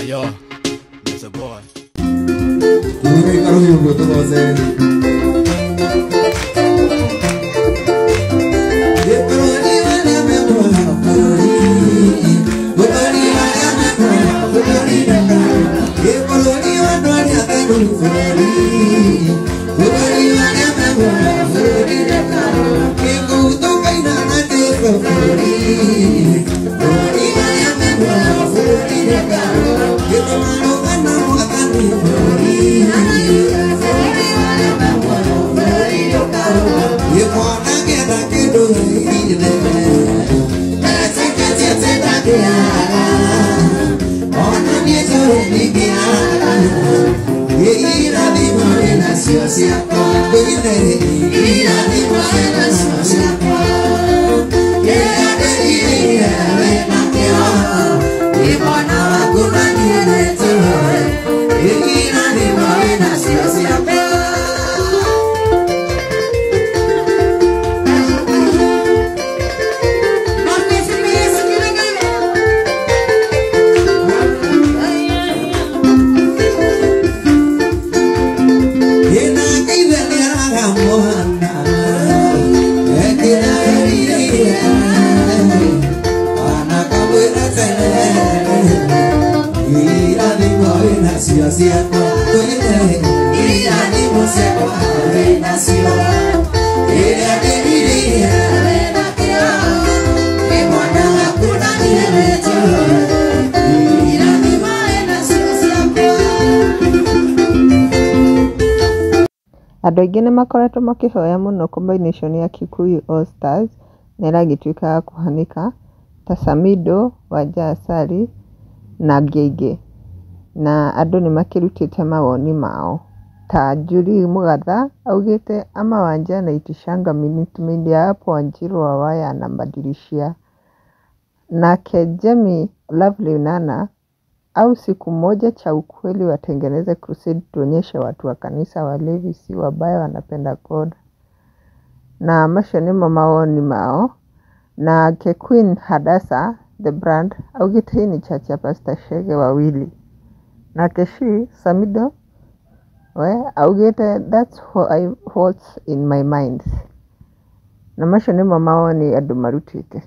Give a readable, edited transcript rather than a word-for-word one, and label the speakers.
Speaker 1: yo, that's a boy.
Speaker 2: Andũ aingĩ nĩ makoretwo makĩhoya mũno combination ya Kikuyu All Stars na ĩragĩtuĩka ya kũhanĩka ta Samido, Wanja Asali na angĩ aingĩ. Na andũ nĩ makĩrutĩte mawoni mao. Ta Njuri Mugatha augĩte ama Wanja na Itishanga Minute Maid ya hapo Wanjiru wa waya na Mbadilishia. Nake Jemmy Lovely Nana au siku moja cha ukweli watengeneze crusade tuonyeshe watu wa kanisa walevi si wabaya wanapenda God. Na macio nimo mawoni mao. Na ke Queen Hadasa the brand augite hii ni church ya Pastor Shege wawili. Na keshi Samido augite that's what's in my mind. Na macio nimo mawoni andũ marutĩte.